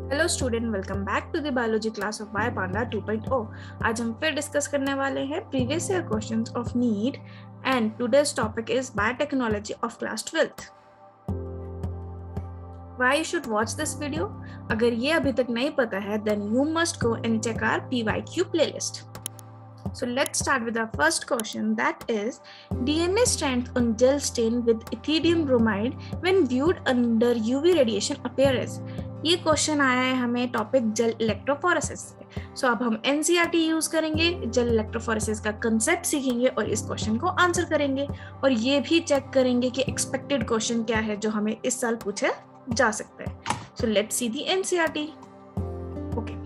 Hello student, welcome back to the biology class of Biopanda 2.0। आज हम फिर discuss करने वाले हैं previous year questions of NEET and today's topic is biotechnology of class 12th। Why you should watch this video? अगर ये अभी तक नहीं पता है then you must go and check our PYQ playlist. So let's start with our first question, that is DNA strands on gel stain with ethidium bromide when viewed under UV radiation appear as। ये question आया है हमें topic gel electrophoresis से। सो अब हम NCERT use करेंगे, gel electrophoresis का concept सीखेंगे और इस क्वेश्चन को आंसर करेंगे और ये भी चेक करेंगे कि एक्सपेक्टेड क्वेश्चन क्या है जो हमें इस साल पूछा जा सकता है। सो let's C the NCERT। Okay,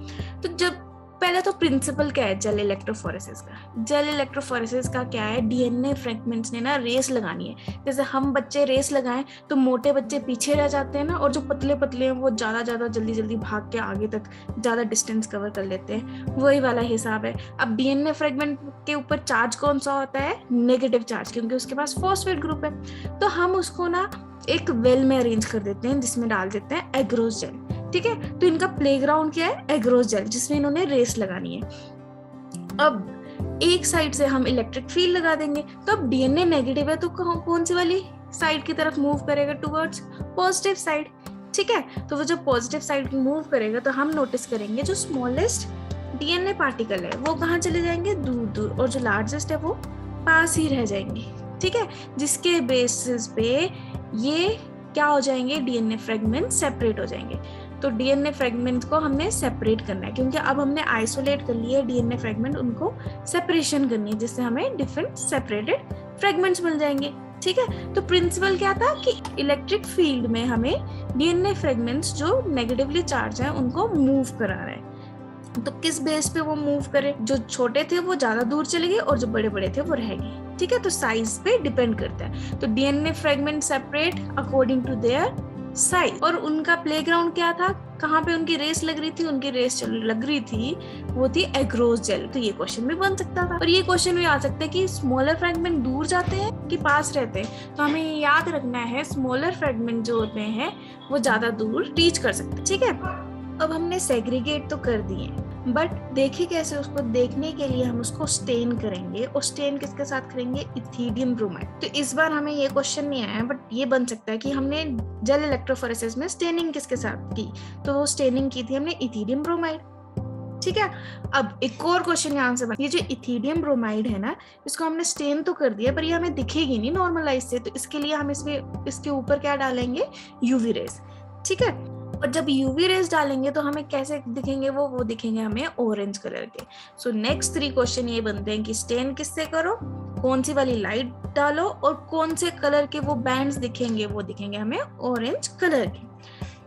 तो जब पहले तो प्रिंसिपल क्या है जेल इलेक्ट्रोफोरेसिस का? जेल इलेक्ट्रोफोरेसिस का क्या है, डीएनए फ्रेगमेंट्स ने ना रेस लगानी है। जैसे हम बच्चे रेस लगाएं तो मोटे बच्चे पीछे रह जाते हैं ना, और जो पतले पतले हैं वो ज्यादा जल्दी भाग के आगे तक ज्यादा डिस्टेंस कवर कर लेते हैं, वही वाला हिसाब है। अब डीएनए फ्रेगमेंट के ऊपर चार्ज कौन सा होता है? नेगेटिव चार्ज, क्योंकि उसके पास फॉस्फेट ग्रुप है। तो हम उसको ना एक वेल में अरेंज कर देते हैं जिसमें डाल देते हैं एग्रोस जेल। ठीक है, तो इनका प्लेग्राउंड क्या है? एग्रोस जेल, जिसमें इन्होंने रेस लगानी है। अब एक साइड से हम इलेक्ट्रिक फील्ड लगा देंगे, तो अब डीएनए नेगेटिव है तो कौन सी वाली साइड की तरफ मूव करेगा? Towards positive side. ठीक है, तो वो जब पॉजिटिव साइड मूव करेगा तो हम नोटिस करेंगे जो स्मॉलेस्ट डीएनए पार्टिकल है वो कहाँ चले जाएंगे? दूर दूर, और जो लार्जेस्ट है वो पास ही रह जाएंगे। ठीक है, जिसके बेसिस पे ये क्या हो जाएंगे? डीएनए फ्रेगमेंट सेपरेट हो जाएंगे। तो डीएनए फ्रेगमेंट को हमने सेपरेट करना है, क्योंकि अब हमने आइसोलेट कर लिए डीएनए फ्रेगमेंट, उनको सेपरेशन करनी है जिससे हमें डिफरेंट सेपरेटेड फ्रेगमेंट्स मिल जाएंगे। ठीक है, तो प्रिंसिपल क्या था कि इलेक्ट्रिक फील्ड में हमें डीएनए फ्रेगमेंट्स जो नेगेटिवली चार्ज हैं उनको मूव कराना है। तो किस बेस पे वो मूव करे? जो छोटे थे वो ज्यादा दूर चले गए और जो बड़े बड़े थे वो रह गए। ठीक है, तो साइज पे डिपेंड करता है। तो DNA fragment separate according to their size. और उनका प्लेग्राउंड क्या था? कहाँ पे उनकी रेस लग रही थी? उनकी रेस लग रही थी वो थी एग्रोस जेल। तो ये क्वेश्चन भी बन सकता था, और ये क्वेश्चन भी आ सकता है कि स्मॉलर फ्रेगमेंट दूर जाते हैं कि पास रहते हैं। तो हमें याद रखना है स्मॉलर फ्रेगमेंट जो होते हैं वो ज्यादा दूर रीच कर सकते हैं। ठीक है, अब हमने सेग्रीगेट तो कर दिए, बट देखे कैसे? उसको देखने के लिए हम उसको स्टेन करेंगे, और स्टेन किसके साथ करेंगे? Ethidium bromide. तो इस बार हमें ये क्वेश्चन नहीं आया, बट ये बन सकता है कि हमने जेल इलेक्ट्रोफोरेसिस में स्टेनिंग किसके साथ की? तो वो स्टेनिंग की थी हमने इथिडियम ब्रोमाइड। ठीक है, अब एक और क्वेश्चन यहाँ से ये जो इथिडियम ब्रोमाइड है ना, इसको हमने स्टेन तो कर दिया पर ये हमें दिखेगी नहीं नॉर्मल लाइट से, तो इसके लिए हम इसके ऊपर क्या डालेंगे? UV rays. ठीक है, और जब यूवी रेज डालेंगे तो हमें कैसे दिखेंगे? वो दिखेंगे हमें ऑरेंज कलर के। सो नेक्स्ट 3 क्वेश्चन ये बनते हैं कि स्टेन किससे करो, कौन सी वाली लाइट डालो, और कौन से कलर के वो बैंड्स दिखेंगे? वो दिखेंगे हमें ऑरेंज कलर के।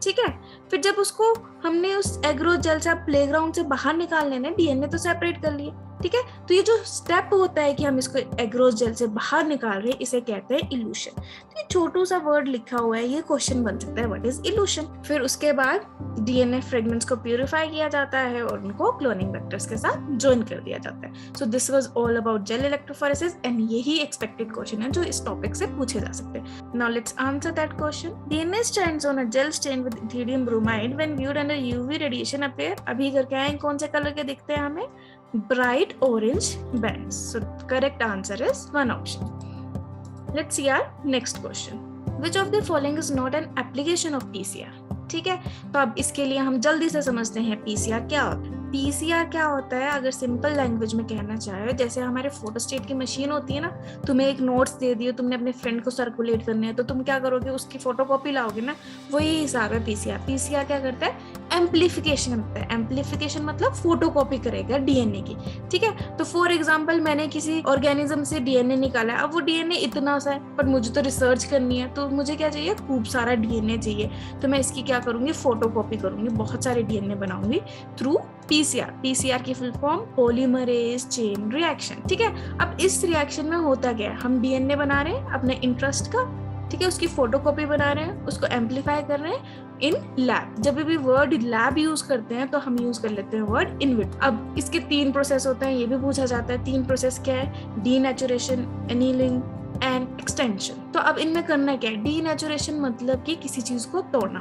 ठीक है, फिर जब उसको हमने उस एग्रो जेल से प्लेग्राउंड से बाहर निकाल लेना, डीएनए तो सेपरेट कर लिए। ठीक है, तो ये जो स्टेप होता है कि हम इसको एग्रोस जेल से बाहर निकाल रहे हैं, इसे कहते हैं इल्यूशन। तो ये छोटू सा वर्ड लिखा हुआ है, ये क्वेश्चन बन सकता है व्हाट इज इल्यूशन। फिर उसके बाद डीएनए फ्रेगमेंट्स को प्यूरिफाई किया जाता है और उनको क्लोनिंग वेक्टर्स के साथ ज्वाइन कर दिया जाता है। So this was all about gel electrophoresis, and यही एक्सपेक्टेड क्वेश्चन है जो इस टॉपिक से पूछे जा सकते हैं। Now let's answer that question. DNA strands on a gel stain with ethidium bromide when viewed under UV radiation appear. अभी करके आए कौन से कलर के दिखते हैं हमें? bright orange bands. So correct answer is one option. Let's see our next question. Which of the following is not an application of PCR? ठीक है, तो अब इसके लिए हम जल्दी से समझते हैं PCR क्या होता है। PCR क्या होता है? अगर सिंपल लैंग्वेज में कहना चाहे, जैसे हमारे फोटोस्टेट की मशीन होती है ना, तुम्हें एक नोट्स दे दिए, तुमने अपने फ्रेंड को सर्कुलेट करने हैं, तो तुम क्या करोगे? उसकी फोटोकॉपी लाओगे ना, वही हिसाब है PCR। PCR क्या करता है? एम्प्लीफिकेशन करता है। एम्प्लीफिकेशन मतलब फोटोकॉपी करेगा डीएनए की। ठीक है, तो फॉर एग्जाम्पल मैंने किसी ऑर्गेनिज्म से डीएनए निकाला, अब वो डीएनए इतना सा है, पर मुझे तो रिसर्च करनी है, तो मुझे क्या चाहिए? खूब सारा डीएनए चाहिए। तो मैं इसकी क्या करूंगी? फोटोकॉपी करूंगी, बहुत सारे डीएनए बनाऊंगी थ्रू PCR। PCR की full form polymerase chain reaction. ठीक है, अब इस रिएक्शन में होता क्या है? हम डीएनए बना रहे हैं अपने इंटरेस्ट का, ठीक है, उसकी फोटोकॉपी बना रहे हैं, उसको एम्पलीफाई कर रहे हैं इन लैब। जब भी वर्ड लैब यूज करते हैं तो हम यूज कर लेते हैं वर्ड इन विट्रो। अब इसके 3 प्रोसेस होते हैं, ये भी पूछा जाता है। 3 प्रोसेस क्या है? Denaturation, annealing and extension. तो अब इनमें करना क्या है? डीनेचुरेशन मतलब कि किसी चीज को तोड़ना,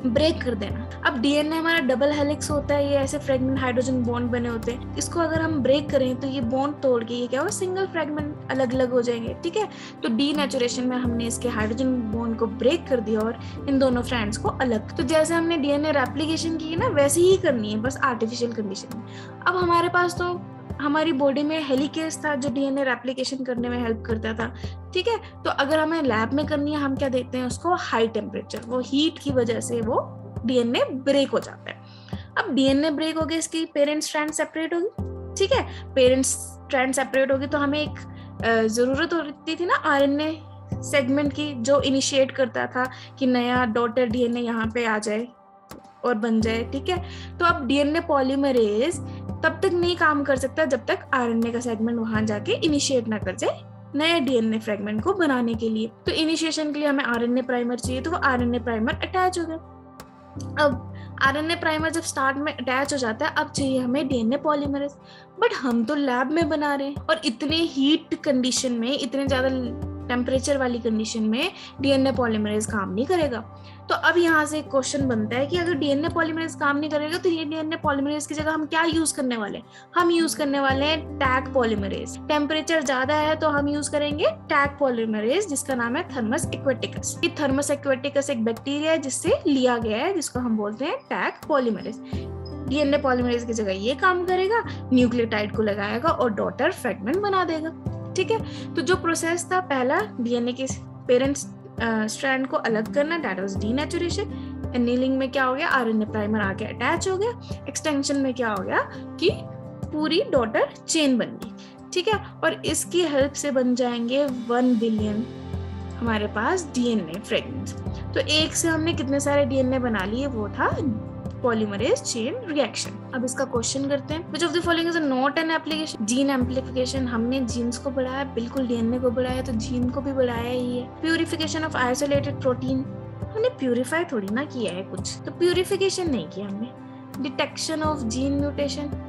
ब्रेक कर देना। अब डीएनए हमारा डबल हेलिक्स होता है, ये ऐसे फ्रेगमेंट हाइड्रोजन बॉन्ड बने होते हैं, इसको अगर हम ब्रेक करें तो ये बॉन्ड तोड़ के ये क्या हो, सिंगल फ्रेगमेंट अलग अलग हो जाएंगे, ठीक है। तो डीनेचुरेशन में हमने इसके हाइड्रोजन बॉन्ड को ब्रेक कर दिया और इन दोनों फ्रेंड्स को अलग। तो जैसे हमने डीएनए रेप्लिकेशन की ना, वैसे ही करनी है, बस आर्टिफिशियल कंडीशन में। अब हमारे पास तो हमारी बॉडी में हेलिकेज था जो डीएनए रेप्लिकेशन करने में हेल्प करता था, ठीक है। तो अगर हमें लैब में करनी है, हम क्या देते हैं उसको, हाई टेम्परेचर। वो हीट की वजह से वो डीएनए ब्रेक हो जाता है। अब डीएनए ब्रेक हो गया, इसकी पेरेंट स्ट्रैंड सेपरेट होगी, ठीक है। पेरेंट स्ट्रैंड सेपरेट होगी तो हमें एक जरूरत होती थी ना आरएनए सेगमेंट की, जो इनिशिएट करता था कि नया डॉटर डीएनए यहाँ पे आ जाए और बन जाए, ठीक है। तो अब डीएनए पॉलीमरेज तब तक नहीं काम कर सकता जब तक आरएनए का सेगमेंट वहां जाके इनिशिएट ना कर जाए नए डीएनए फ्रेगमेंट को बनाने के लिए। तो इनिशिएशन के लिए हमें आरएनए प्राइमर चाहिए, तो वो आरएनए प्राइमर अटैच हो गया। अब आरएनए प्राइमर जब स्टार्ट में अटैच हो जाता है, अब चाहिए हमें डीएनए पॉलीमरेज। बट हम तो लैब में बना रहे हैं और इतने हीट कंडीशन में, इतने ज्यादा टेम्परेचर वाली कंडीशन में डीएनए पॉलीमरेज काम नहीं करेगा। तो अब यहाँ से एक क्वेश्चन बनता है कि अगर डीएनए पॉलीमरेज काम नहीं करेगा तो ये डीएनए पॉलीमरेज की जगह हम क्या यूज करने वाले हैं? हम यूज करने वाले हैं टैग पॉलीमरेज। टेम्परेचर ज्यादा है तो हम यूज करेंगे टैग पॉलीमरेज, जिसका नाम है थर्मस एक्वेटिकस। ये थर्मस एक्वेटिकस एक बैक्टीरिया है जिससे लिया गया है, जिसको हम बोलते हैं टैग पॉलीमरेज। डीएनए पॉलीमरेज की जगह ये काम करेगा, न्यूक्लियोटाइड को लगाएगा और डॉटर फ्रेगमेंट बना देगा, ठीक है। तो जो प्रोसेस था पहला, डीएनए के पेरेंट्स स्ट्रैंड को अलग करना, दैट वाज डीनेचुरेशन। एनीलिंग में क्या हो गया, आरएनए प्राइमर आके अटैच हो गया। एक्सटेंशन में क्या हो गया कि पूरी डॉटर चेन बन गई, ठीक है। और इसकी हेल्प से बन जाएंगे 1 बिलियन हमारे पास डीएनए फ्रेगमेंट्स। तो एक से हमने कितने सारे डीएनए बना लिए, वो था पॉलीमरेज चेन रिएक्शन। अब इसका क्वेश्चन करते हैं, which of the following is not an application? Gene amplification, हमने जीन्स को बढ़ाया, बिल्कुल डीएनए को बढ़ाया तो जीन को भी बढ़ाया ही है। प्यूरिफिकेशन ऑफ आइसोलेटेड प्रोटीन, हमने प्यूरिफाई थोड़ी ना किया है कुछ, तो प्यूरिफिकेशन नहीं किया हमने। डिटेक्शन ऑफ जीन म्यूटेशन,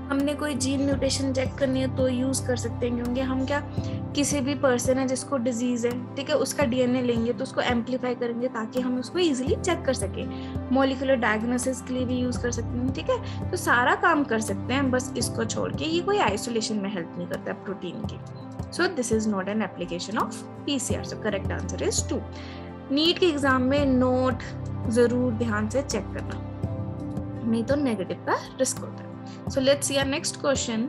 हमने कोई जीन म्यूटेशन चेक करनी है तो यूज कर सकते हैं, क्योंकि हम क्या, किसी भी पर्सन है जिसको डिजीज है, ठीक है, उसका डीएनए लेंगे तो उसको एम्पलीफाई करेंगे ताकि हम उसको इजीली चेक कर सके। मॉलिक्यूलर डायग्नोसिस के लिए भी यूज कर सकते हैं, ठीक है। तो सारा काम कर सकते हैं, बस इसको छोड़ के ये कोई आइसोलेशन में हेल्प नहीं करता प्रोटीन की। So this is not an application of PCR. So correct answer is 2। NEET के एग्जाम में नोट जरूर ध्यान से चेक करना, नहीं तो नेगेटिव का रिस्क होता है। So let's see our next question.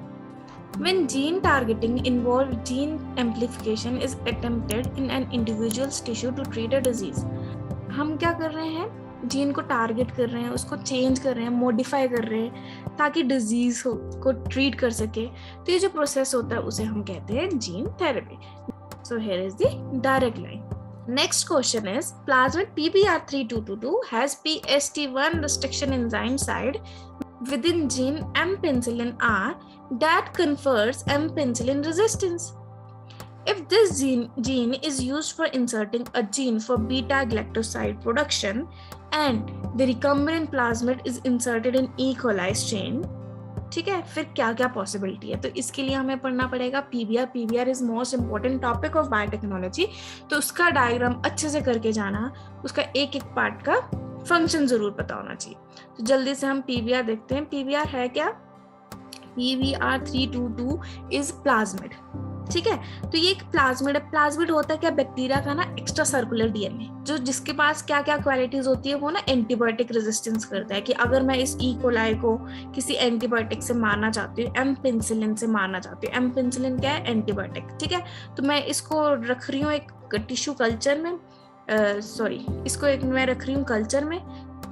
When gene targeting involved gene amplification is attempted in an individual's tissue to treat a disease. हम क्या कर रहे हैं, जीन को टारगेट कर रहे हैं, उसको चेंज कर रहे हैं, मॉडिफाई कर रहे हैं ताकि डिजीज को ट्रीट कर सके। तो ये जो प्रोसेस होता है उसे हम कहते हैं gene therapy. So here is the direct line. Next question is, plasmid PBR3222 has PST1 restriction enzyme site within gene M-penicillin R that confers M-penicillin resistance. If this gene is used for inserting a gene for beta-galactoside production and the recombinant plasmid is inserted in E. coli strain, ठीक है, फिर क्या क्या possibility है? तो इसके लिए हमें पढ़ना पड़ेगा PBR. PBR is most important topic of biotechnology. तो उसका डायग्राम अच्छे से करके जाना, उसका एक एक पार्ट का फंक्शन जरूर पता होना चाहिए। तो जल्दी से हम पीबीआर देखते हैं। पीबीआर है क्या? PBR322 इज प्लाज्मिड, ठीक है। तो ये एक प्लाज्मिड है। प्लाज्मिड होता है क्या? बैक्टीरिया का ना एक्स्ट्रा सर्कुलर डीएनए, जो जिसके पास क्या क्या क्वालिटीज होती है, वो ना एंटीबायोटिक रेजिस्टेंस करता है कि अगर मैं इस ई कोलाई को किसी एंटीबायोटिक से मारना चाहती हूँ, एम पेनिसिलिन से मारना चाहती हूँ। एम पेनिसिलिन क्या है? एंटीबायोटिक, ठीक है। तो मैं इसको रख रही हूँ एक टिश्यू कल्चर में, इसको एक मैं रख रही हूँ कल्चर में,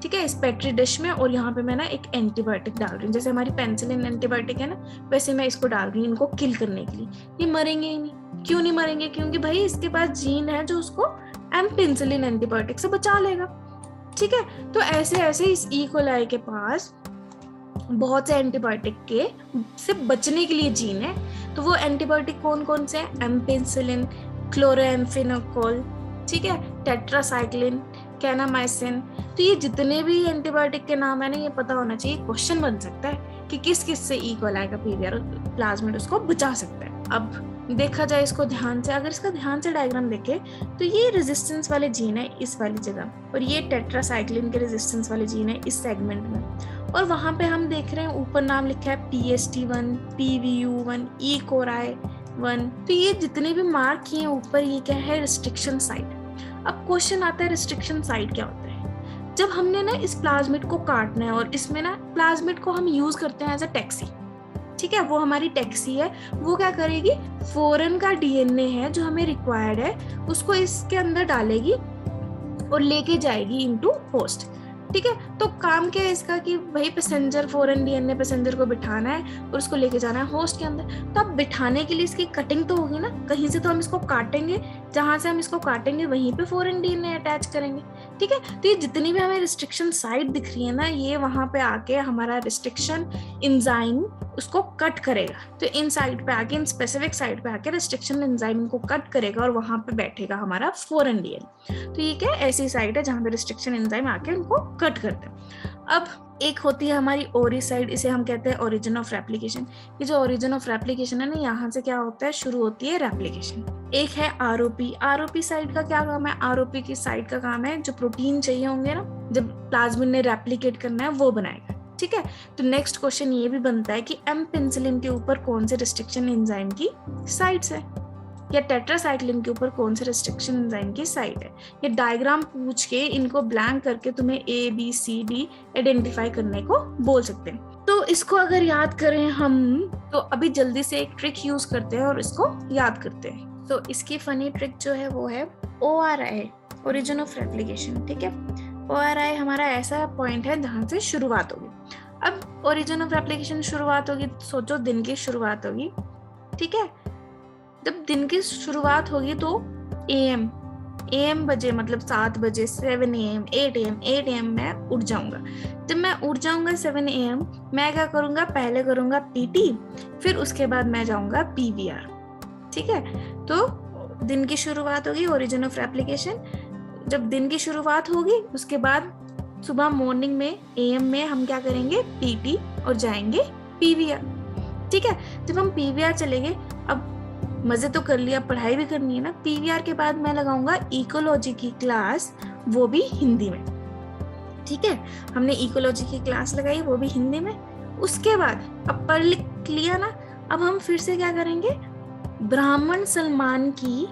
ठीक है, इस पेट्री डिश में, और यहाँ पे मैं ना एक एंटीबायोटिक डाल रही हूँ। जैसे हमारी पेनिसिलिन एंटीबायोटिक है ना, वैसे मैं इसको डाल रही हूँ इनको किल करने के लिए। ये मरेंगे ही नहीं। क्यों नहीं मरेंगे? क्योंकि भाई इसके पास जीन है जो उसको एम्पेनिसिलिन एंटीबायोटिक से बचा लेगा, ठीक है। तो ऐसे ऐसे इस ई कोलाई के पास बहुत से एंटीबायोटिक के से बचने के लिए जीन है। तो वो एंटीबायोटिक कौन कौन से हैं? एम्पेनिसिलिन, क्लोरोएम्फेनिकोल, ठीक है, टेट्रासाइक्लिन, कैनामाइसिन। तो ये जितने भी एंटीबायोटिक के नाम है ना, ये पता होना चाहिए। क्वेश्चन बन सकता है कि किस किस से ई कोलाई का पीबीआर प्लाज्मिड उसको बचा सकता है। अब देखा जाए इसको ध्यान से, अगर इसका ध्यान से डायग्राम देखे तो ये रेजिस्टेंस वाले जीन है इस वाली जगह, और ये टेट्रासाइक्लिन के रेजिस्टेंस वाले जीन है इस सेगमेंट में। और वहां पे हम देख रहे हैं ऊपर नाम लिखा है PST1, PVU1, E कोराई 1। तो ये जितने भी मार्क किए हैं ऊपर, ये क्या है, रिस्ट्रिक्शन साइट। अब क्वेश्चन आता है रिस्ट्रिक्शन साइट क्या होता है। जब हमने ना इस प्लाज्मिड को काटना है, और इसमें ना प्लाज्मिड को हम यूज करते हैं एज अ टैक्सी, ठीक है, वो हमारी टैक्सी है। वो क्या करेगी, फॉरेन का DNA है जो हमें रिक्वायर्ड है, उसको इसके अंदर डालेगी और लेके जाएगी इनटू होस्ट, ठीक है। तो काम क्या है इसका कि भाई पैसेंजर, फॉरेन DNA पैसेंजर को बिठाना है और उसको लेके जाना है होस्ट के अंदर। तो अब बिठाने के लिए इसकी कटिंग तो होगी ना, कहीं से तो हम इसको काटेंगे, जहां से हम इसको काटेंगे वहीं पे फॉरेन DNA अटैच करेंगे, ठीक है। तो ये जितनी भी हमें रिस्ट्रिक्शन साइट दिख रही है ना, ये वहां पे आके हमारा रिस्ट्रिक्शन एंजाइम उसको कट करेगा। तो इन साइड पे आके, इन स्पेसिफिक साइड पे आके रिस्ट्रिक्शन एंजाइम को कट करेगा और वहां पे बैठेगा हमारा फॉरेन DNA। तो ये क्या ऐसी साइट है जहां पे रिस्ट्रिक्शन एंजाइम आके उनको कट करते हैं। अब एक होती है हमारी ओरी साइड, इसे हम कहते हैं ओरिजिन ऑफ रेप्लिकेशन। ये जो ओरिजिन ऑफ रेप्लिकेशन है ना, यहाँ से क्या होता है, शुरू होती है रेप्लिकेशन। एक है ROP साइड का क्या काम है, ROP की साइड का काम है जो प्रोटीन चाहिए होंगे ना, जब प्लाज्मिड ने रेप्लिकेट करना है वो बनाएगा, ठीक है। तो नेक्स्ट क्वेश्चन ये भी बनता है कि M पेनिसिलिन के ऊपर कौन से रिस्ट्रिक्शन एंजाइम की साइट्स है, या टेट्रासाइक्लिन के ऊपर कौन से रिस्ट्रिक्शन एंजाइम की साइट है। ये डायग्राम पूछ के इनको ब्लैंक करके तुम्हें ABCD आइडेंटिफाई करने को बोल सकते हैं। तो इसको अगर याद करें हम, तो अभी जल्दी से एक ट्रिक यूज करते हैं और इसको याद करते हैं। तो इसकी फनी ट्रिक जो है वो है ORI, ओरिजिन ऑफ रेप्लिकेशन, ठीक है। ORI हमारा ऐसा पॉइंट है जहां से शुरुआत होगी। अब ओरिजिन ऑफ रेप्लिकेशन शुरुआत होगी, सोचो दिन की शुरुआत होगी, ठीक है। जब दिन की शुरुआत होगी तो AM बजे, मतलब 7 बजे, 7 AM, 8 AM, 8 AM मैं उठ जाऊंगा। जब मैं उठ जाऊंगा 7 AM, मैं क्या करूंगा, पहले करूंगा PT, फिर उसके बाद मैं जाऊंगा PVR, ठीक है। तो दिन की शुरुआत होगी, ओरिजिन ऑफ रेप्लिकेशन। जब दिन की शुरुआत होगी उसके बाद सुबह मॉर्निंग में AM में हम क्या करेंगे, PT और जाएंगे PVR, ठीक है। जब हम PVR चलेंगे, अब मजे तो कर लिया, पढ़ाई भी करनी है ना। PVR के बाद मैं लगाऊंगा इकोलॉजी की क्लास, वो भी हिंदी में, ठीक है। हमने इकोलॉजी की क्लास लगाई, वो भी हिंदी में। उसके बाद अब पढ़ लिख लिया ना, अब हम फिर से क्या करेंगे, ब्राह्मण सलमान की,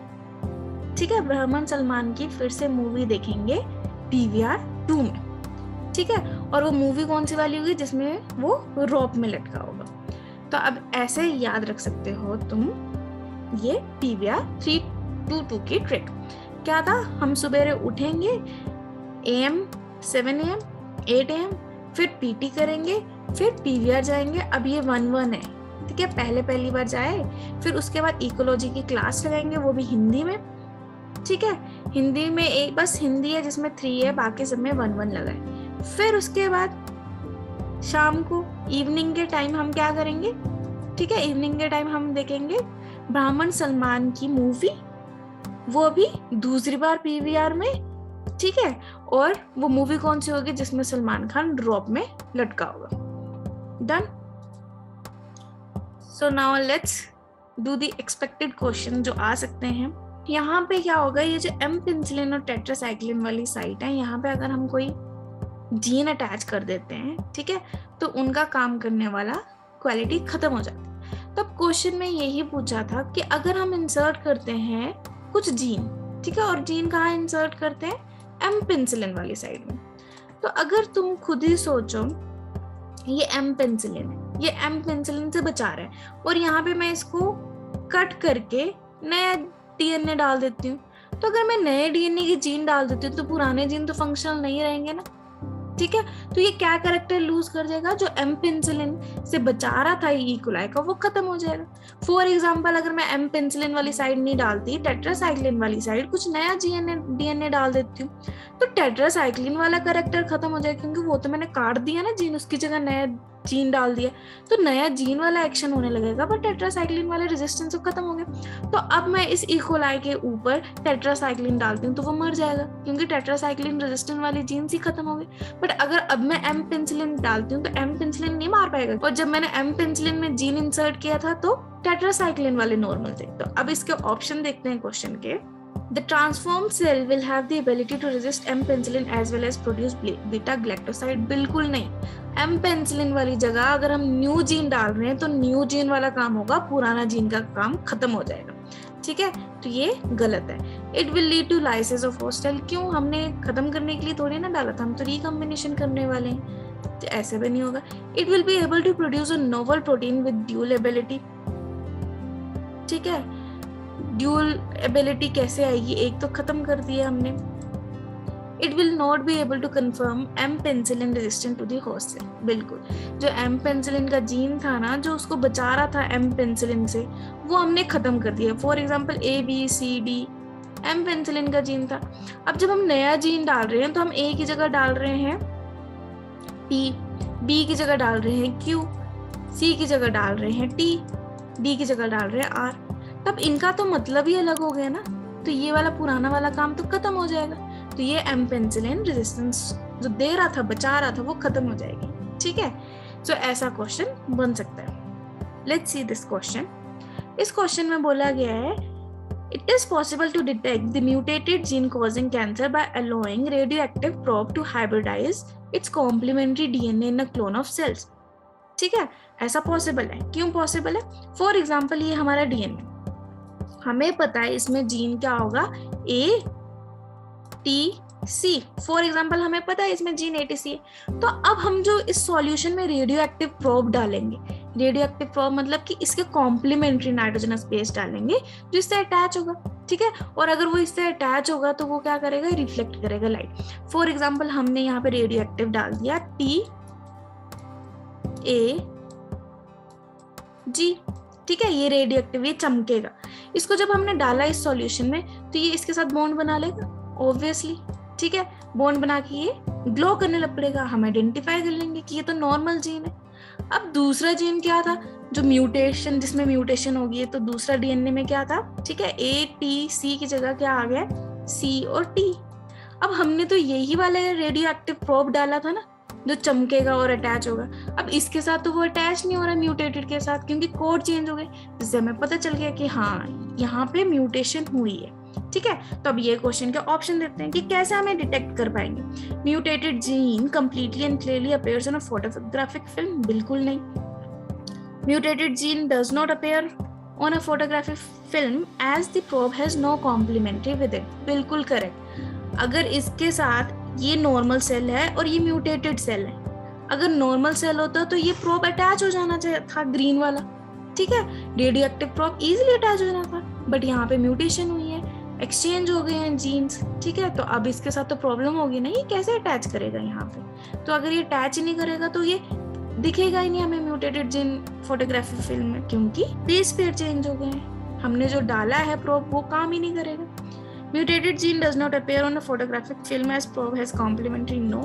ठीक है, ब्राह्मण सलमान की फिर से मूवी देखेंगे PVR 2 में, ठीक है। और वो मूवी कौन सी वाली होगी, जिसमें वो रोप में लटका होगा। तो अब ऐसे याद रख सकते हो तुम ये PVR 322 की ट्रिक। क्या था, हम सुबह उठेंगे AM 7 AM 8 AM, फिर PT करेंगे, फिर PVR जाएंगे। अब ये 1-1 है, ठीक है, पहली बार जाए, फिर उसके बाद इकोलॉजी की क्लास लगाएंगे, वो भी हिंदी में, ठीक है। हिंदी में एक बस हिंदी है जिसमें 3 है, बाकी सब में 1-1 लगा है। फिर उसके बाद शाम को इवनिंग के टाइम हम क्या करेंगे, ठीक है, इवनिंग के टाइम हम देखेंगे ब्राह्मण सलमान की मूवी, वो भी दूसरी बार PVR में, ठीक है। और वो मूवी कौन सी होगी, जिसमें सलमान खान ड्रॉप में लटका होगा। Done. So now let's do the expected question जो आ सकते हैं। यहाँ पे क्या होगा, ये जो M पेनिसिलिन और टेट्रासाइक्लिन वाली साइट है, यहाँ पे अगर हम कोई जीन अटैच कर देते हैं, ठीक है, तो उनका काम करने वाला क्वालिटी खत्म हो जाती है। तब क्वेश्चन में यही पूछा था कि अगर हम इंसर्ट करते हैं कुछ जीन, ठीक है, और जीन कहाँ इंसर्ट करते हैं, M पेनिसिलिन वाली साइड में। तो अगर तुम खुद ही सोचो, ये M पेनिसिलिन है, ये M पेनिसिलिन से बचा रहा है, और यहाँ पे मैं इसको कट करके नया DNA डाल देती हूँ। तो अगर मैं नए DNA की जीन डाल देती हूँ तो पुराने जीन तो फंक्शनल नहीं रहेंगे ना, ठीक है। तो ये क्या कैरेक्टर लूज कर जाएगा, जो M पेनिसिलिन से बचा रहा था ई कोलाई का, वो खत्म हो जाएगा। फॉर एग्जांपल, अगर मैं M पेनिसिलिन वाली साइड नहीं डालती, टेट्रासाइक्लिन वाली साइड कुछ नया DNA डाल देती हूँ, तो टेट्रासाइक्लिन वाला कैरेक्टर खत्म हो जाएगा, क्योंकि वो तो मैंने काट दिया ना जीन, उसकी जगह नया जीन डाल दिया, तो नया जीन वाला एक्शन होने लगेगा, पर टेट्रासाइक्लिन वाले रेजिस्टेंस खत्म हो गया। तो अब मैं इस ई कोलाई के ऊपर टेट्रासाइक्लिन डालती हूँ तो वो मर जाएगा, क्योंकि टेट्रासाइक्लिन रेजिस्टेंट वाली जीन्स ही खत्म हो गई। बट अगर अब मैं एम पेनिसिलिन डालती हूँ तो एम पेनिसिलिन नहीं मार पाएगा, और जब मैंने एम पेनिसिलिन में जीन इंसर्ट किया था तो टेट्रासाइक्लिन वाले नॉर्मल थे। तो अब इसके ऑप्शन देखते हैं क्वेश्चन के। The transformed cell will have the ability to resist M penicillin as well as produce beta galactoside। बिल्कुल नहीं, M penicillin वाली जगह अगर हम न्यू जीन डाल रहे हैं तो न्यू जीन वाला काम होगा, पुराना जीन का काम खत्म हो जाएगा। ठीक है, तो ये गलत है। It will lead to lysis of host cell। क्यों, हमने खत्म करने के लिए थोड़ी ना डाला था, हम तो रिकॉम्बिनेशन करने वाले हैं, तो ऐसे भी नहीं होगा। It will be able to produce a novel protein with dual ability। ठीक है, ड्यूल एबिलिटी कैसे आएगी, एक तो खत्म कर दिया हमने। It will not be able to confirm M penicillin resistant to the host cell. बिल्कुल, जो एम पेनिसिलिन का जीन था ना, जो उसको बचा रहा था एम पेनिसिलिन से, वो हमने खत्म कर दिया। For example ABCD M penicillin का जीन था। अब जब हम नया जीन डाल रहे हैं तो हम A की जगह डाल रहे हैं P, B की जगह डाल रहे हैं Q, C की जगह डाल रहे हैं T, D की जगह डाल रहे हैं R। तब इनका तो मतलब ही अलग हो गया ना, तो ये वाला पुराना वाला काम तो खत्म हो जाएगा। तो ये एम पेनिसिलिन रेजिस्टेंस जो दे रहा था, बचा रहा था, वो खत्म हो जाएगी। ठीक है, तो ऐसा क्वेश्चन बन सकता है। Let's see this question. इस क्वेश्चन में बोला गया है, it is possible to detect the mutated gene causing cancer by allowing radioactive probe to hybridize its complementary DNA in a clone of cells. ठीक है, ऐसा पॉसिबल है। क्यों पॉसिबल है? फॉर एग्जाम्पल ये हमारा DNA, हमें पता है इसमें जीन क्या होगा, ATC। फॉर एग्जाम्पल हमें पता है इसमें जीन ATC है। तो अब हम जो इस सॉल्यूशन में रेडियो एक्टिव प्रोब डालेंगे, रेडियो एक्टिव प्रोब मतलब कि इसके कॉम्प्लीमेंट्री नाइट्रोजनस बेस डालेंगे जो इससे अटैच होगा। ठीक है, और अगर वो इससे अटैच होगा तो वो क्या करेगा, रिफ्लेक्ट करेगा लाइट। फॉर एग्जाम्पल हमने यहाँ पे रेडियो एक्टिव डाल दिया TAG। ठीक है, ये रेडियो एक्टिव, ये चमकेगा। इसको जब हमने डाला इस सॉल्यूशन में तो ये इसके साथ बॉन्ड बना लेगा ऑब्वियसली। ठीक है, बॉन्ड बना के ये ग्लो करने लग पड़ेगा, हम आइडेंटिफाई कर लेंगे कि ये तो नॉर्मल जीन है। अब दूसरा जीन क्या था, जो म्यूटेशन, जिसमें म्यूटेशन होगी है, तो दूसरा DNA में क्या था, ठीक है, ATC की जगह क्या आ गया, C और T। अब हमने तो यही वाला रेडियो एक्टिव प्रोब डाला था ना, जो चमकेगा और अटैच होगा। अब इसके साथ तो वो अटैच नहीं हो रहा म्यूटेटेड के साथ, क्योंकि कोड चेंज हो गए, जिससे हमें पता चल गया कि हाँ यहाँ पे म्यूटेशन हुई है। ठीक है, तो अब ये क्वेश्चन के ऑप्शन देते हैं कि कैसे हमें डिटेक्ट कर पाएंगे। Mutated gene completely and clearly appears on a photographic film. बिल्कुल नहीं, mutated gene does not appear on a photographic film as the probe has no complementary with it. बिल्कुल करेक्ट। अगर इसके साथ ये नॉर्मल सेल है और ये म्यूटेटेड सेल है, अगर नॉर्मल सेल होता तो ये प्रोब अटैच हो जाना चाहिए था, ग्रीन वाला। ठीक है, radio active probe easily attach हो जाना था, बट यहाँ पे म्यूटेशन हुई है, एक्सचेंज हो गए हैं जीन्स। ठीक है, तो अब इसके साथ तो प्रॉब्लम होगी ना, ये कैसे अटैच करेगा यहाँ पे। तो अगर ये अटैच ही नहीं करेगा तो ये दिखेगा ही नहीं हमें म्यूटेटेड जीन फोटोग्राफी फिल्म में, क्योंकि बेस पेयर चेंज हो गए हैं। हमने जो डाला है प्रोब वो काम ही नहीं करेगा। Mutated gene does not appear on a photographic film as probe has complementary। No,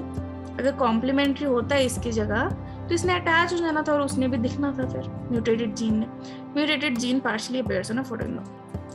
अगर कॉम्प्लीमेंट्री होता है इसकी जगह तो इसने अटैच हो जाना था और उसने भी दिखना था फिर म्यूटेटेड जीन ने। Mutated gene partially appears on a photo.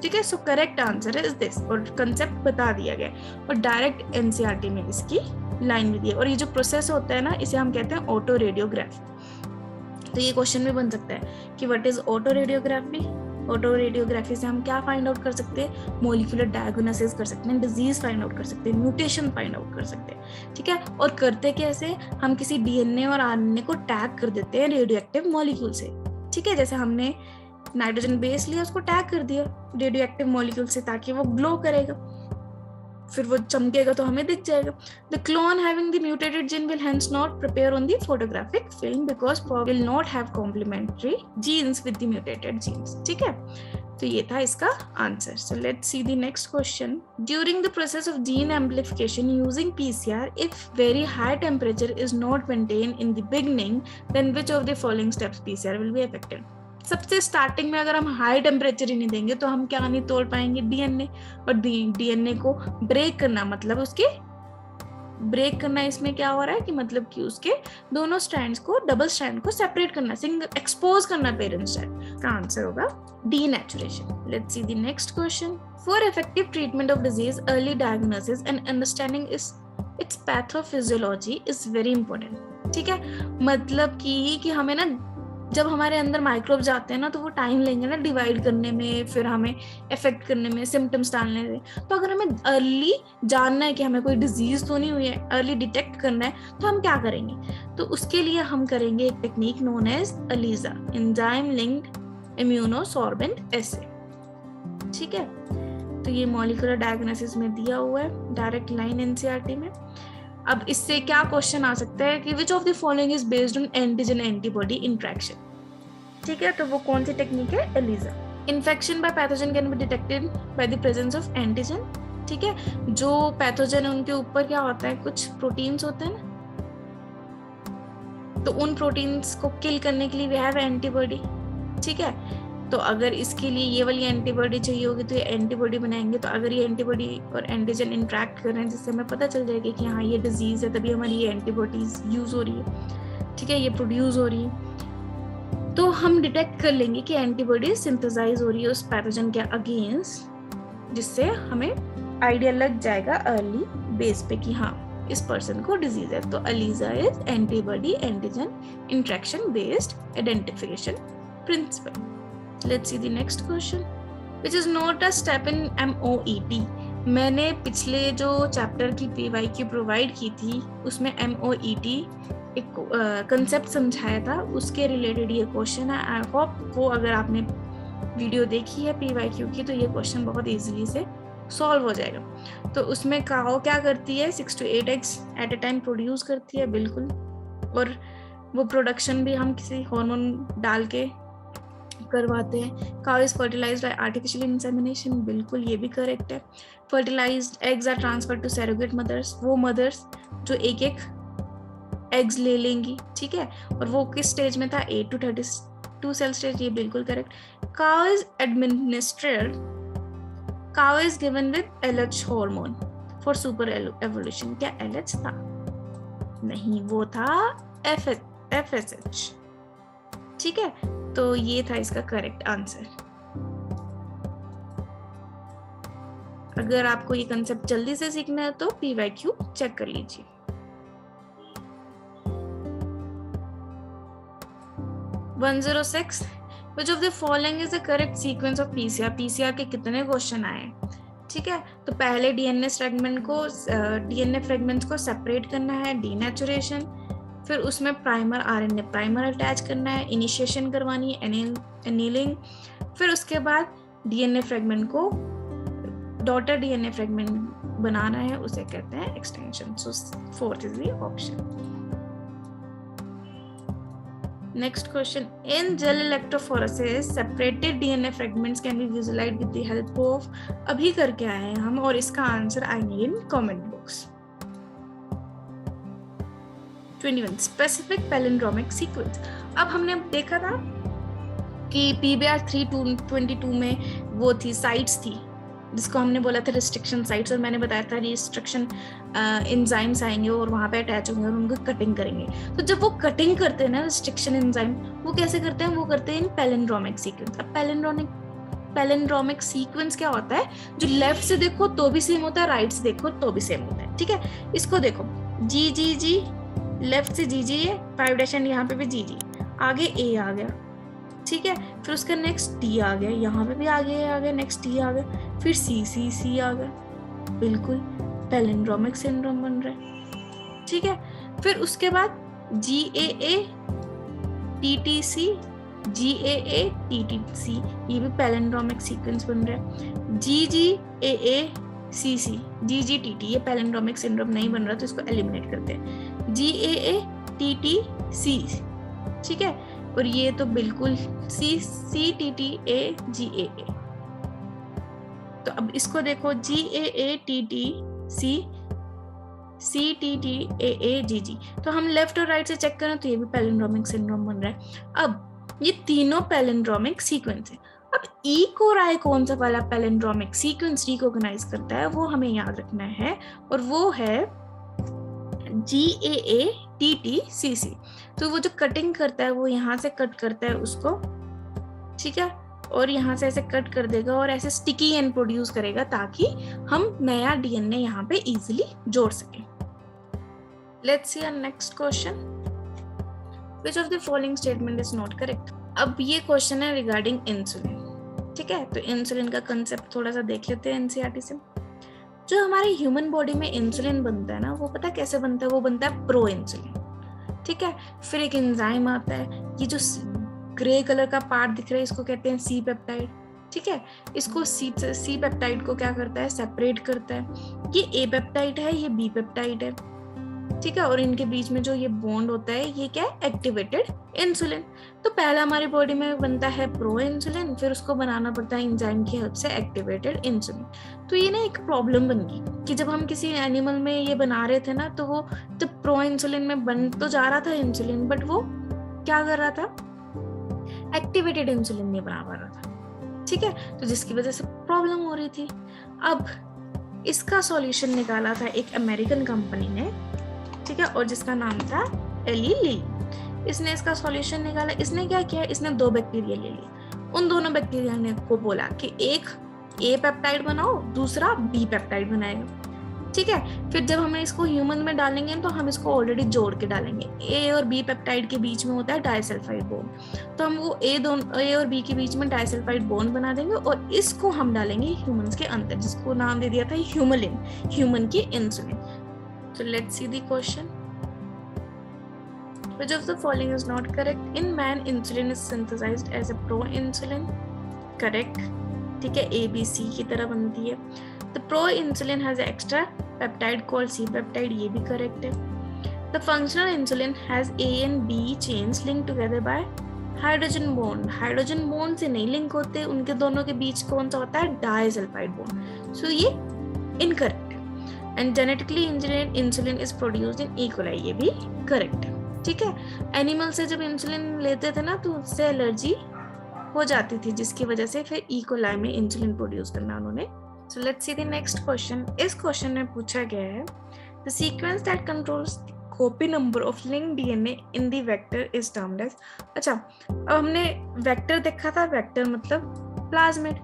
ठीक है, सो करेक्ट आंसर इज दिस, और कंसेप्ट बता दिया गया और डायरेक्ट NCERT में इसकी लाइन भी दी है। और ये जो प्रोसेस होता है ना, इसे हम कहते हैं ऑटो रेडियोग्राफी। तो ये क्वेश्चन भी बन सकता है कि what is auto radiography. Auto radiography से हम क्या फाइंड आउट कर सकते हैं, मॉलिक्यूलर डायग्नोसिस कर सकते हैं, डिजीज फाइंड आउट कर सकते हैं, म्यूटेशन फाइंड आउट कर सकते हैं। ठीक है, और करते कैसे, हम किसी DNA और RNA को टैग कर देते हैं रेडियो एक्टिव मॉलिक्यूल से। ठीक है, जैसे हमने नाइट्रोजन बेस लिया, उसको टैग कर दिया रेडियो एक्टिव मॉलिक्यूल से, ताकि वो ग्लो करेगा, फिर वो चमकेगा तो हमें दिख जाएगा। The clone having the mutated gene will hence not prepare on the photographic film because probe will not have complementary genes with the mutated genes। ठीक है, तो ये था इसका answer. So let's see the next question. During the process of gene amplification using PCR, if very high temperature is not maintained in the beginning, then which of the following steps PCR will be affected? सबसे starting में अगर हम high temperature ही नहीं देंगे तो हम क्या नहीं तोड़ पाएंगे, DNA। और DNA को ब्रेक करना मतलब उसके ब्रेक करना इसमें क्या हो रहा है कि मतलब कि उसके दोनों स्ट्रैंड्स को, डबल स्ट्रैंड को सेपरेट करना, सिंगल एक्सपोज करना पेरेंट स्ट्रैंड। का आंसर होगा denaturation. Let's see the next question. For effective treatment of disease, early diagnosis and understanding its pathophysiology is very important. ठीक है, मतलब कि हमें ना जब हमारे अंदर माइक्रोब जाते हैं ना तो वो टाइम लेंगे ना डिवाइड करने में, फिर हमें इफेक्ट करने में, सिम्टम्स डालने में। तो अगर हमें अर्ली जानना है कि हमें कोई डिजीज तो नहीं हुई है, अर्ली डिटेक्ट करना है, तो हम क्या करेंगे? तो उसके लिए हम करेंगे एक technique known as ELISA, enzyme linked immunosorbent assay. ठीक है, तो ये मॉलिक्यूलर डायग्नोसिस में दिया हुआ है, डायरेक्ट लाइन NCERT में। अब इससे क्या क्वेश्चन आ सकता है कि which of the following is based on antigen antibody interaction. ठीक है, तो वो कौन सी टेक्निक है? ELISA। Infection by pathogen can be detected by the presence of antigen. ठीक है, जो पैथोजन है उनके ऊपर क्या होता है, कुछ प्रोटीन्स होते हैं ना, तो उन प्रोटीन्स को किल करने के लिए वी हैव एंटीबॉडी। ठीक है, तो अगर इसके लिए ये वाली एंटीबॉडी चाहिए होगी तो ये एंटीबॉडी बनाएंगे। तो अगर ये एंटीबॉडी और एंटीजन इंटरेक्ट कर रहे हैं जिससे हमें पता चल जाएगा कि हाँ ये डिजीज है, तभी हमारी ये एंटीबॉडीज यूज हो रही है। ठीक है, ये प्रोड्यूस हो रही है, तो हम डिटेक्ट कर लेंगे कि एंटीबॉडी सिंथेसाइज हो रही है उस पैथोजन के अगेंस्ट, जिससे हमें आइडिया लग जाएगा अर्ली बेस पे कि हाँ इस पर्सन को डिजीज है। तो ELISA is antibody antigen interaction based identification principle. Let's see the next question, which is not a step in MOET। मैंने पिछले जो चैप्टर की PYQ प्रोवाइड की थी उसमें MOET एक कंसेप्ट समझाया था, उसके रिलेटेड ये क्वेश्चन है। आई होप वो अगर आपने वीडियो देखी है PYQ की तो ये क्वेश्चन बहुत इजीली से सॉल्व हो जाएगा। तो उसमें काओ क्या करती है, 6 to 8 eggs at a time produce करती है, बिल्कुल। और वो प्रोडक्शन भी हम किसी हार्मोन डाल के करवाते हैं। Cow is fertilised by artificial insemination, बिल्कुल ये भी करेक्ट है। Fertilised eggs are transferred to surrogate mothers, वो मदर्स जो एक एक एग्स ले लेंगी। ठीक है, और वो किस स्टेज में था, 8 to 32 सेल स्टेज, ये बिल्कुल correct. Cow is administered, cow is given with LH hormone for super evolution. क्या LH था? नहीं, वो था FSH। ठीक है, तो ये था इसका करेक्ट आंसर। अगर आपको ये कंसेप्ट जल्दी से सीखना है तो PYQ चेक कर लीजिए। Which of the following is the correct sequence of PCR? PCR के कितने क्वेश्चन आए? ठीक है, तो पहले DNA फ्रेगमेंट्स को सेपरेट करना है, डीनेचुरेशन, फिर उसमें प्राइमर RNA प्राइमर अटैच करना है, इनिशिएशन करवानी है, एनीलिंग, फिर उसके बाद DNA फ्रेगमेंट को डॉटर DNA फ्रेगमेंट बनाना है, उसे कहते हैं extension. So 4th is the option. Next question, in gel electrophoresis separated DNA fragments can be visualized with the help of, अभी करके आए हैं हम, और इसका answer I need in comment box. 21 specific palindromic sequence। अब हमने देखा था कि PBR 322 में वो थी साइट्स थी जिसको हमने बोला था रिस्ट्रिक्शन साइट्स, और मैंने बताया था रिस्ट्रिक्शन एंजाइम्स आएंगे और वहाँ पे अटैच होंगे और उनको कटिंग करेंगे। तो जब वो कटिंग करते हैं ना रिस्ट्रिक्शन एंजाइम, वो कैसे करते हैं? वो करते हैं इन पैलिंड्रोमिक सीक्वेंस। अब पैलिंड्रोमिक सीक्वेंस क्या होता है? जो लेफ्ट से देखो तो भी सेम होता है, राइट से देखो तो भी सेम होता है। ठीक है, इसको देखो GGG, लेफ्ट से GG है, 5' यहाँ पे भी GG, आगे A आ गया। ठीक है, फिर उसका नेक्स्ट T आ गया, यहाँ पे भी आगे आ गया, नेक्स्ट T आ गया, फिर C आ गया, बिल्कुल पैलिंड्रोमिक सिंड्रोम बन रहा है। ठीक है, फिर उसके बाद GAA TTC, GAA TTC, ये भी पैलिंड्रोमिक सीक्वेंस बन रहा है। GGAA CC, GGTT, ये पैलिंड्रोमिक सिंड्रोम नहीं बन रहा तो इसको एलिमिनेट करते हैं। GAA TTC, ठीक है, और ये तो बिल्कुल CTTA GAA। तो अब इसको देखो GAA TTC CTTAA GG, तो हम लेफ्ट और राइट से चेक करें तो ये भी पैलिंड्रोमिक सिंड्रोम बन रहा है। अब ये तीनों पैलिंड्रोमिक सीक्वेंस है। अब ई को राय कौन सा वाला पैलिंड्रोमिक सीक्वेंस रिकॉग्नाइज करता है वो हमें याद रखना है, और वो है GAATTCC। तो वो जो कटिंग करता है वो यहाँ से कट करता है उसको, ठीक है, और यहाँ से ऐसे कट कर देगा और ऐसे स्टिकी एंड प्रोड्यूस करेगा ताकि हम नया डीएनए यहाँ पे इजीली जोड़ सकें। Let's see our next question, which of the following statement is not correct. अब ये क्वेश्चन है रिगार्डिंग इंसुलिन, ठीक है। तो इंसुलिन का कंसेप्ट थोड़ा सा देख लेते हैं एनसीईआरटी से। जो हमारी ह्यूमन बॉडी में इंसुलिन बनता है ना, वो पता कैसे बनता है, वो बनता है प्रो इंसुलिन, ठीक है। फिर एक एंजाइम आता है, ये जो ग्रे कलर का पार्ट दिख रहा है इसको कहते हैं सी पेप्टाइड, ठीक है। इसको सी पेप्टाइड को क्या करता है, सेपरेट करता है। ये ए पेप्टाइड है, ये बी पेप्टाइड है, ठीक है। और इनके बीच में जो ये बॉन्ड होता है ये क्या है, एक्टिवेटेड इंसुलिन। तो पहला हमारी बॉडी में बनता है प्रो इंसुलिन, फिर उसको बनाना पड़ता है एंजाइम की हेल्प से एक्टिवेटेड इंसुलिन। तो ये ना एक प्रॉब्लम बन गई कि जब हम किसी एनिमल में ये बना रहे थे ना, तो वो जब प्रो इंसुलिन में बन तो जा रहा था इंसुलिन, बट वो क्या कर रहा था, एक्टिवेटेड इंसुलिन नहीं बना पा रहा था, ठीक है। तो जिसकी वजह से प्रॉब्लम हो रही थी। अब इसका सॉल्यूशन निकाला था एक अमेरिकन कंपनी ने, ठीक है, और जिसका नाम था एली ली। इसने इसका सॉल्यूशन निकाला। इसने क्या किया, इसने 2 बैक्टीरिया ले लिए। उन दोनों बैक्टीरिया ने को बोला कि एक ए पेप्टाइड बनाओ, दूसरा बी पेप्टाइड बनाएगा, ठीक है। फिर जब हम इसको ह्यूमन में डालेंगे तो हम इसको ऑलरेडी जोड़ के डालेंगे। ए और बी पेप्टाइड के बीच में होता है डाइसल्फाइड बॉन्ड, तो हम वो ए और बी के बीच में डाइसल्फाइड बॉन्ड बना देंगे और इसको हम डालेंगे ह्यूमंस के अंदर, जिसको नाम दे दिया था ह्यूमलिन, ह्यूमन की insulin. So let's see the question. Which of the following is not correct? In man, insulin is synthesized as a pro-insulin. Correct. ठीक है, ABC की तरह बनती है। The pro-insulin has an extra peptide called C-peptide, ये भी correct है। The functional insulin has A and B chains linked together by hydrogen bond. Hydrogen bond से नहीं लिंक होते, उनके दोनों के बीच कौन सा होता है, डाइसल्फाइड बॉन्ड। So ये incorrect। And genetically engineered insulin is produced in E coli, ये भी करेक्ट है, ठीक है। एनिमल से जब इंसुलिन लेते थे ना तो उससे एलर्जी हो जाती थी, जिसकी वजह से फिर ई कोलाई में इंसुलिन प्रोड्यूस करना उन्होंने। So let's see the next question. इस क्वेश्चन में पूछा गया है the sequence that controls copy number of linked DNA in the vector is termed as. अच्छा, अब हमने वेक्टर देखा था, वेक्टर मतलब प्लाज्मिड,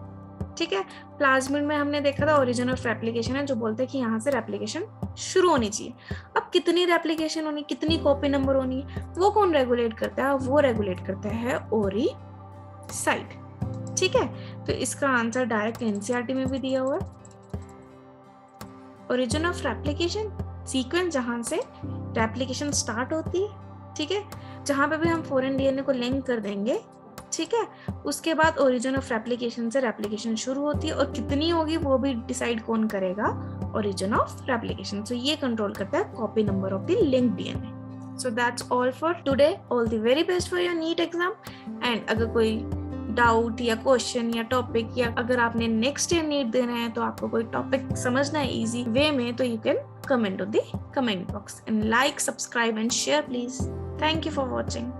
ठीक है। प्लाज्मिड में हमने देखा था ओरिजिन ऑफ रेप्लिकेशन है, जो बोलते हैं कि यहाँ से रेप्लिकेशन शुरू होनी चाहिए। अब कितनी रेप्लिकेशन होनी, कितनी कॉपी नंबर होनी है, वो कौन रेगुलेट करता है, वो रेगुलेट करता है ओरिसाइट, ठीक है। तो इसका आंसर डायरेक्ट एनसीईआरटी में भी दिया हुआ है। ओरिजिन ऑफ रेप्लिकेशन सीक्वेंस जहां से रेप्लिकेशन स्टार्ट होती है, ठीक है, जहां पे भी हम फॉरेन डीएनए को लिंक कर देंगे, ठीक है, उसके बाद ओरिजिन ऑफ रेप्लिकेशन से रेप्लिकेशन शुरू होती है, और कितनी होगी वो भी डिसाइड कौन करेगा, ओरिजिन ऑफ रेप्लिकेशन। सो ये कंट्रोल करता है copy number of the linked DNA. So that's all for today. All the very best for your NEET exam. And अगर कोई डाउट या क्वेश्चन या टॉपिक, या अगर आपने नेक्स्ट ईयर नीट देना है तो आपको कोई टॉपिक समझना है इजी वे में, तो you can comment on the comment box and like, subscribe and share please. Thank you for watching.